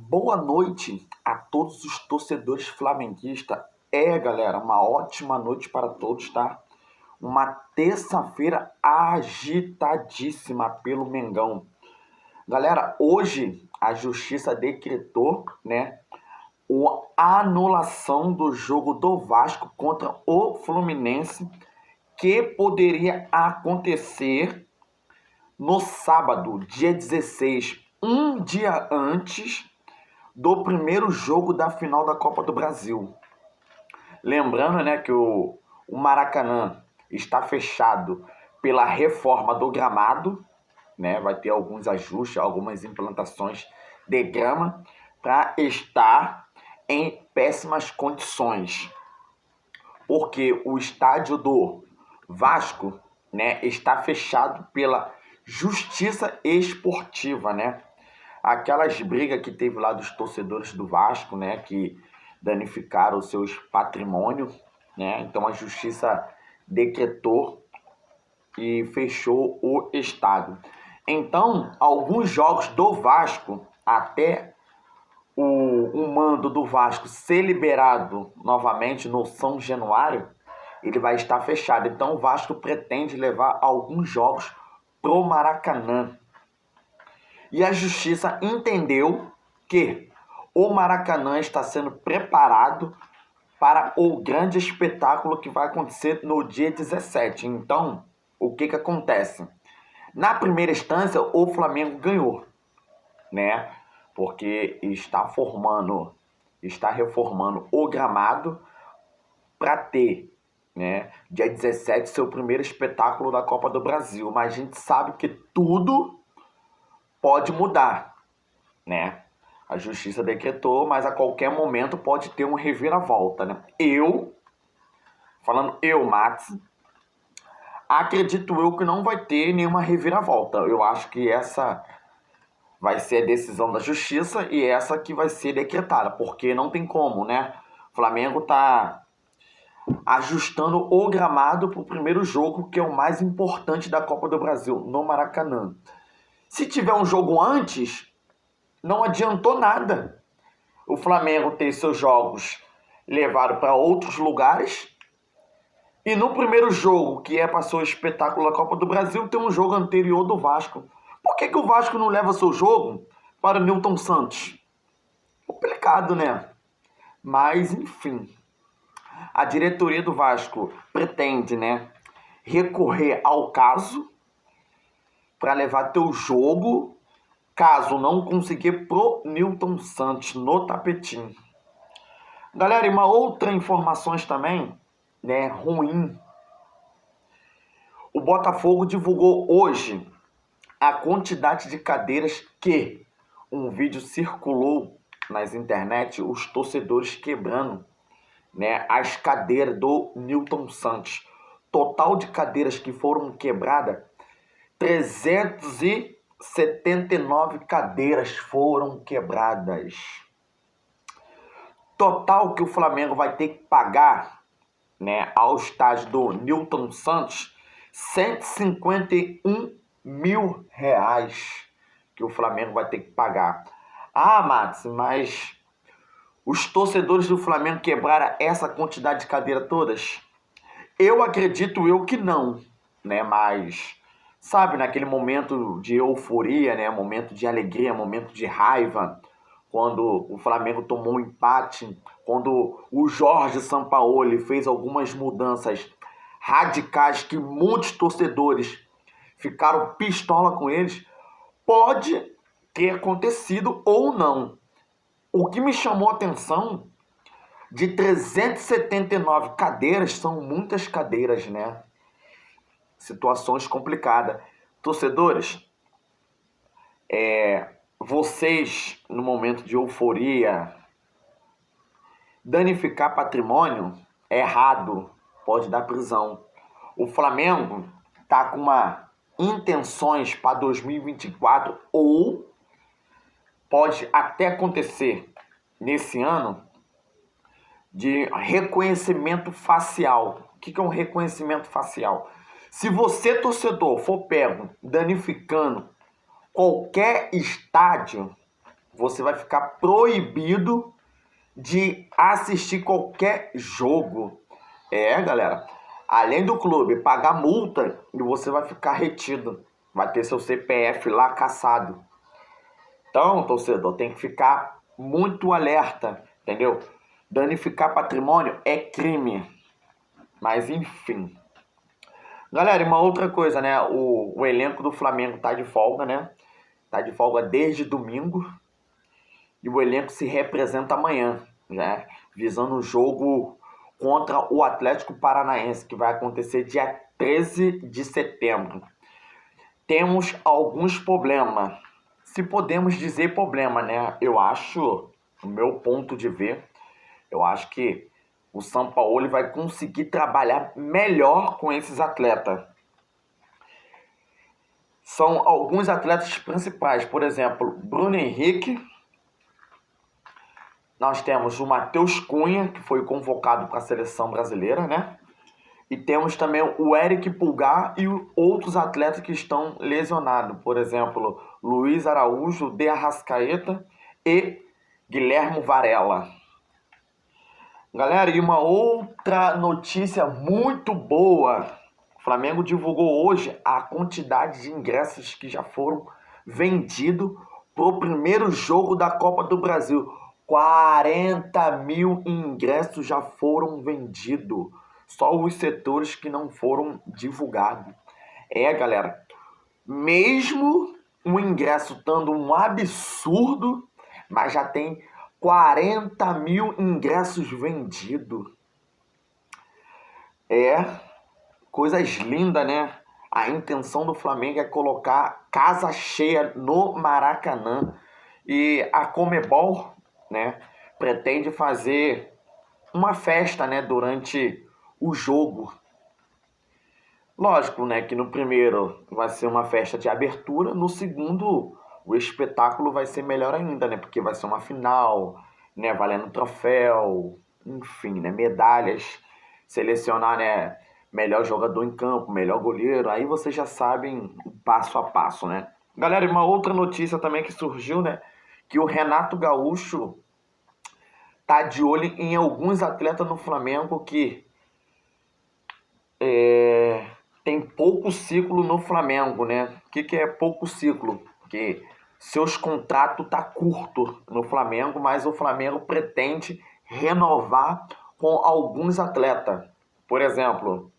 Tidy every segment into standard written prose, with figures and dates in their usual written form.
Boa noite a todos os torcedores flamenguistas. Galera, uma ótima noite para todos, tá? Uma terça-feira agitadíssima pelo Mengão. Galera, hoje a justiça decretou, né, a anulação do jogo do Vasco contra o Fluminense, que poderia acontecer no sábado, dia 16, um dia antes do primeiro jogo da final da Copa do Brasil. Lembrando, né, que o Maracanã está fechado pela reforma do gramado, né, vai ter alguns ajustes, algumas implantações de grama para estar em péssimas condições. Porque o estádio do Vasco, né, está fechado pela Justiça Esportiva, né? Aquelas brigas que teve lá dos torcedores do Vasco, né, que danificaram os seus patrimônios, né? Então a justiça decretou e fechou o estádio. Então, alguns jogos do Vasco, até o mando do Vasco ser liberado novamente no São Januário, ele vai estar fechado. Então o Vasco pretende levar alguns jogos pro Maracanã. E a justiça entendeu que o Maracanã está sendo preparado para o grande espetáculo que vai acontecer no dia 17. Então, o que acontece? Na primeira instância, o Flamengo ganhou, né? Porque está reformando o gramado para ter, né, dia 17, seu primeiro espetáculo da Copa do Brasil. Mas a gente sabe que tudo pode mudar, né? A justiça decretou, mas a qualquer momento pode ter um reviravolta, né? Max, acredito eu que não vai ter nenhuma reviravolta. Eu acho que essa vai ser a decisão da justiça e essa que vai ser decretada, porque não tem como, né? O Flamengo tá ajustando o gramado para o primeiro jogo, que é o mais importante da Copa do Brasil, no Maracanã. Se tiver um jogo antes, não adiantou nada o Flamengo ter seus jogos levados para outros lugares e no primeiro jogo, que é para seu espetáculo da Copa do Brasil, ter um jogo anterior do Vasco. Por que o Vasco não leva seu jogo para o Newton Santos? Complicado, né? Mas, enfim, a diretoria do Vasco pretende, né, recorrer ao caso para levar teu jogo, caso não conseguir, pro Newton Santos, no tapetinho. Galera, e uma outra informação também, né, ruim. O Botafogo divulgou hoje a quantidade de cadeiras que um vídeo circulou nas internet, os torcedores quebrando, né, as cadeiras do Newton Santos. Total de cadeiras que foram quebradas, 379 cadeiras foram quebradas. Total que o Flamengo vai ter que pagar, né, ao estádio do Newton Santos, R$ 151 mil que o Flamengo vai ter que pagar. Ah, Max, mas os torcedores do Flamengo quebraram essa quantidade de cadeiras todas? Eu acredito que não, né? Mas, sabe, naquele momento de euforia, né? Momento de alegria, momento de raiva, quando o Flamengo tomou um empate, quando o Jorge Sampaoli fez algumas mudanças radicais que muitos torcedores ficaram pistola com eles, pode ter acontecido ou não. O que me chamou a atenção, de 379 cadeiras, são muitas cadeiras, né? Situações complicadas. Torcedores, vocês, no momento de euforia, danificar patrimônio é errado, pode dar prisão. O Flamengo tá com intenções para 2024, ou pode até acontecer nesse ano, de reconhecimento facial. O que é um reconhecimento facial? Se você, torcedor, for pego danificando qualquer estádio, você vai ficar proibido de assistir qualquer jogo. Galera, além do clube pagar multa, você vai ficar retido. Vai ter seu CPF lá caçado. Então, torcedor, tem que ficar muito alerta, entendeu? Danificar patrimônio é crime. Mas, enfim. Galera, e uma outra coisa, né? O elenco do Flamengo tá de folga, né? Tá de folga desde domingo. E o elenco se representa amanhã, né? Visando o jogo contra o Atlético Paranaense, que vai acontecer dia 13 de setembro. Temos alguns problemas. Se podemos dizer problema, né? Eu acho, no meu ponto de ver, eu acho que o Sampaoli vai conseguir trabalhar melhor com esses atletas. São alguns atletas principais, por exemplo, Bruno Henrique. Nós temos o Matheus Cunha, que foi convocado para a seleção brasileira, né? E temos também o Eric Pulgar e outros atletas que estão lesionados. Por exemplo, Luiz Araújo, De Arrascaeta e Guilherme Varela. Galera, e uma outra notícia muito boa. O Flamengo divulgou hoje a quantidade de ingressos que já foram vendidos para o primeiro jogo da Copa do Brasil. 40 mil ingressos já foram vendidos. Só os setores que não foram divulgados. Galera, mesmo o ingresso estando um absurdo, mas já tem 40 mil ingressos vendidos. Coisas lindas, né? A intenção do Flamengo é colocar casa cheia no Maracanã. E a Conmebol, né, pretende fazer uma festa, né, durante o jogo. Lógico, né, que no primeiro vai ser uma festa de abertura, no segundo o espetáculo vai ser melhor ainda, né, porque vai ser uma final, né, valendo troféu, enfim, né, medalhas, selecionar, né, melhor jogador em campo, melhor goleiro, aí vocês já sabem passo a passo, né. Galera, uma outra notícia também que surgiu, né, que o Renato Gaúcho tá de olho em alguns atletas no Flamengo que tem pouco ciclo no Flamengo, né? O que é pouco ciclo? Que seus contratos tá curto no Flamengo, mas o Flamengo pretende renovar com alguns atletas. Por exemplo,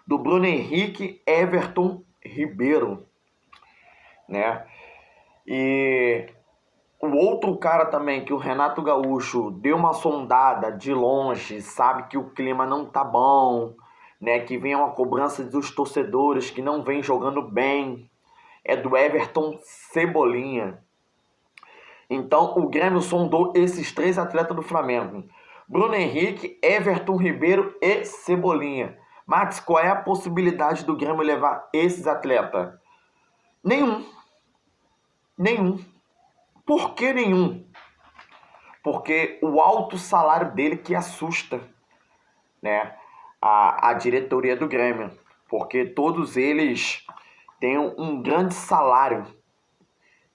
do Bruno Henrique, Everton Ribeiro, né? E o outro cara também que o Renato Gaúcho deu uma sondada de longe, sabe que o clima não tá bom, né? Que vem uma cobrança dos torcedores que não vem jogando bem, é do Everton Cebolinha. Então o Grêmio sondou esses três atletas do Flamengo: Bruno Henrique, Everton Ribeiro e Cebolinha. Max, qual é a possibilidade do Grêmio levar esses atletas? Nenhum. Nenhum. Por que nenhum? Porque o alto salário dele que assusta, né, a diretoria do Grêmio. Porque todos eles têm um grande salário.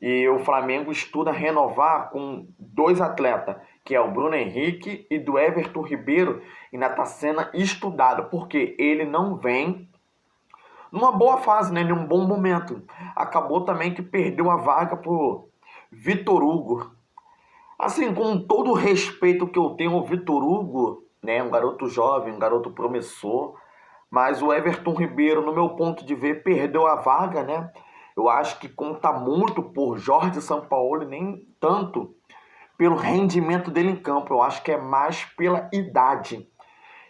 E o Flamengo estuda renovar com dois atletas, que é o Bruno Henrique e do Everton Ribeiro, e ainda está sendo estudado, porque ele não vem numa boa fase, né, num bom momento. Acabou também que perdeu a vaga pro Vitor Hugo. Assim, com todo o respeito que eu tenho ao Vitor Hugo, né, um garoto jovem, um garoto promissor, mas o Everton Ribeiro, no meu ponto de ver, perdeu a vaga, né? Eu acho que conta muito por Jorge Sampaoli, nem tanto pelo rendimento dele em campo. Eu acho que é mais pela idade.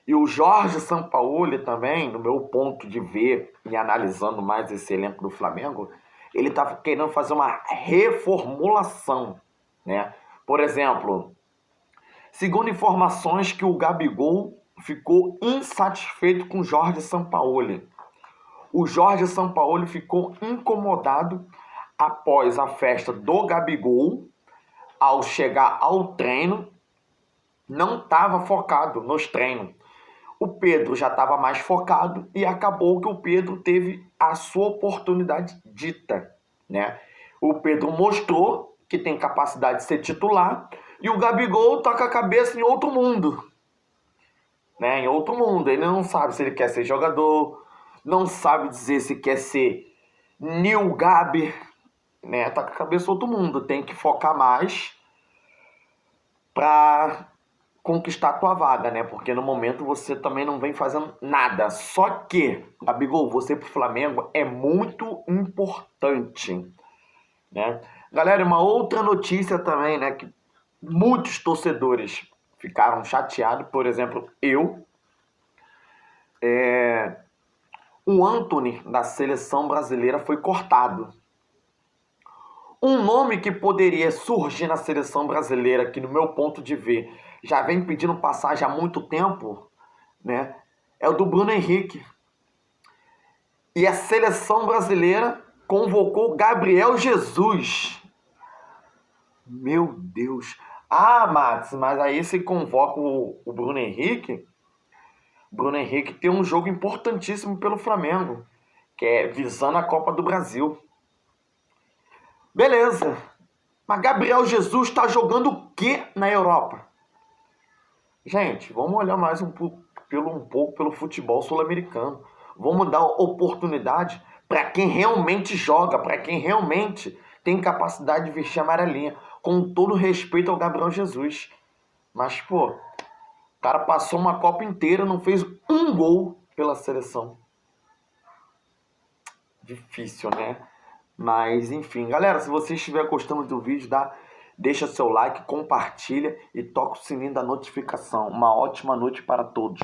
E o Jorge Sampaoli também, no meu ponto de ver, e analisando mais esse elenco do Flamengo, ele está querendo fazer uma reformulação, né? Por exemplo, segundo informações que o Gabigol ficou insatisfeito com o Jorge Sampaoli. O Jorge Sampaoli ficou incomodado após a festa do Gabigol. Ao chegar ao treino, não estava focado nos treinos. O Pedro já estava mais focado e acabou que o Pedro teve a sua oportunidade dita, né? O Pedro mostrou que tem capacidade de ser titular, e o Gabigol tá com a cabeça em outro mundo. Né? Em outro mundo. Ele não sabe se ele quer ser jogador, não sabe dizer se quer ser New Gabi, né? Tá com a cabeça em outro mundo. Tem que focar mais pra conquistar a tua vaga, né? Porque no momento você também não vem fazendo nada. Só que, Gabigol, você pro Flamengo é muito importante, né? Galera, uma outra notícia também, né? Que muitos torcedores ficaram chateados. Por exemplo, o Antony da seleção brasileira foi cortado. Um nome que poderia surgir na seleção brasileira, que no meu ponto de ver já vem pedindo passagem há muito tempo, né? É o do Bruno Henrique. E a seleção brasileira convocou Gabriel Jesus. Meu Deus. Ah, Max, mas aí se convoca o Bruno Henrique. Bruno Henrique tem um jogo importantíssimo pelo Flamengo, que é visando a Copa do Brasil. Beleza. Mas Gabriel Jesus está jogando o que na Europa? Gente, vamos olhar mais um pouco pelo futebol sul-americano. Vamos dar oportunidade para quem realmente joga, para quem realmente tem capacidade de vestir a amarelinha. Com todo respeito ao Gabriel Jesus. Mas, pô, o cara passou uma Copa inteira, não fez um gol pela seleção. Difícil, né? Mas, enfim. Galera, se você estiver gostando do vídeo, deixa seu like, compartilha e toca o sininho da notificação. Uma ótima noite para todos.